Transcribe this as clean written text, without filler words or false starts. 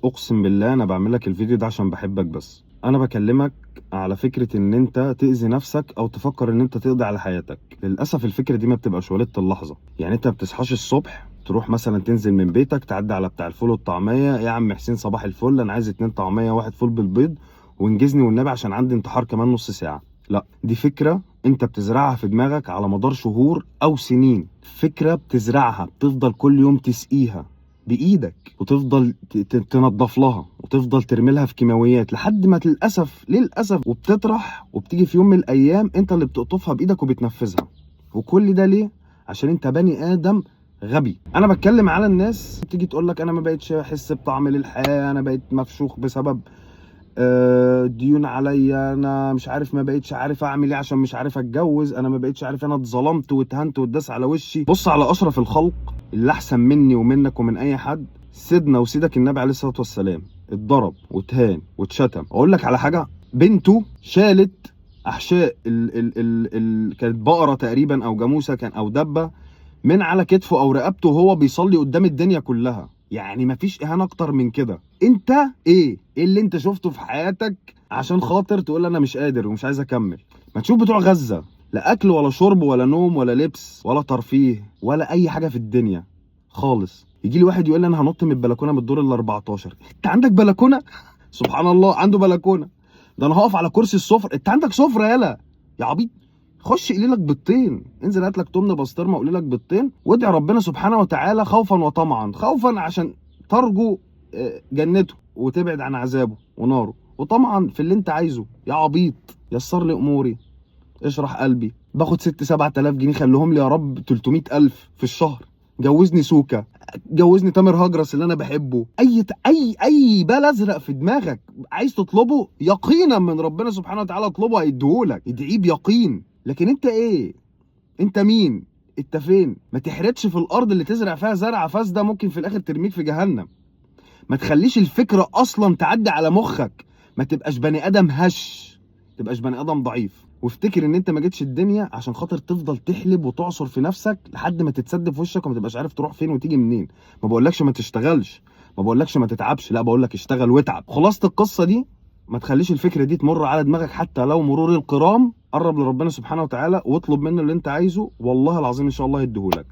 اقسم بالله انا بعمل لك الفيديو ده عشان بحبك. بس انا بكلمك على فكرة ان انت تأذي نفسك او تفكر ان انت تقضي على حياتك. للأسف الفكرة دي ما بتبقاش وليدة اللحظة. يعني انت ما بتصحاش الصبح تروح مثلا تنزل من بيتك تعدي على بتاع الفول والطعمية، يا عم حسين صباح الفل انا عايز 2 طعمية واحد فول بالبيض وانجزني والنبي عشان عندي انتحار كمان نص ساعة. لا، دي فكرة انت بتزرعها في دماغك على مدار شهور او سنين. فكرة بتزرعها بتفضل كل يوم تسقيها بايدك وتفضل تنضف لها وتفضل ترمي لها في كيماويات لحد ما للاسف وبتطرح، وبتيجي في يوم من الايام انت اللي بتقطفها بايدك وبتنفذها. وكل ده ليه؟ عشان انت بني ادم غبي. انا بتكلم على الناس بتيجي تقول لك انا ما بقتش احس بطعم للحياه، انا بقيت مفشوخ بسبب ديون عليا، انا مش عارف، ما بقتش عارف اعمل ايه عشان مش عارف اتجوز، انا ما بقتش عارف، انا اتظلمت واتهنت واتداس على وشي. بص على اشرف الخلق اللي احسن مني ومنك ومن اي حد، سيدنا وسيدك النبي عليه الصلاه والسلام، اتضرب واتهان واتشتم. اقول لك على حاجه، بنته شالت احشاء كانت بقره تقريبا او جاموسه كان او دبه من على كتفه او رقبته وهو بيصلي قدام الدنيا كلها. يعني مفيش اهانه اكتر من كده. انت ايه اللي انت شفته في حياتك عشان خاطر تقول انا مش قادر ومش عايز اكمل؟ ما تشوف بتوع غزه، لا اكل ولا شرب ولا نوم ولا لبس ولا ترفيه ولا اي حاجه في الدنيا خالص. يجي لي واحد يقول لي انا هنط من البلكونه من الدور ال 14. انت عندك بلكونه؟ سبحان الله عنده بلكونه. ده انا هقف على كرسي السفره، انت عندك سفره يالا يا عبيط؟ خش اقلي لك بيضتين، انزل هات لك تمن بسطرمه وقلي لك بيضتين وادعي ربنا سبحانه وتعالى خوفا وطمعا. خوفا عشان ترجو جنته وتبعد عن عذابه وناره، وطمعا في اللي انت عايزه. يا عبيط يسر لي اموري، اشرح قلبي، باخد 6-7 آلاف جنيه خليهم لي يا رب 300,000 في الشهر. جوزني سوكا، جوزني تامر هجرس اللي انا بحبه. اي بال ازرق في دماغك عايز تطلبه يقينا من ربنا سبحانه وتعالى اطلبه هيديهولك، ادعيه بيقين. لكن انت ايه؟ انت مين؟ انت فين؟ ما تحرتش في الارض اللي تزرع فيها زرعه فاسده ممكن في الاخر ترميك في جهنم. ما تخليش الفكره اصلا تعدي على مخك. ما تبقاش بني ادم هش، تبقاش بني ادم ضعيف. وافتكر ان انت ما جيتش الدنيا عشان خاطر تفضل تحلب وتعصر في نفسك لحد ما تتسد في وشك وما تبقاش عارف تروح فين وتيجي منين. ما بقولكش ما تشتغلش، ما بقولكش ما تتعبش، لا بقولك اشتغل واتعب. خلاصه القصه دي، ما تخليش الفكره دي تمر على دماغك حتى لو مرور الكرام. قرب لربنا سبحانه وتعالى واطلب منه اللي انت عايزه، والله العظيم ان شاء الله يديهولك.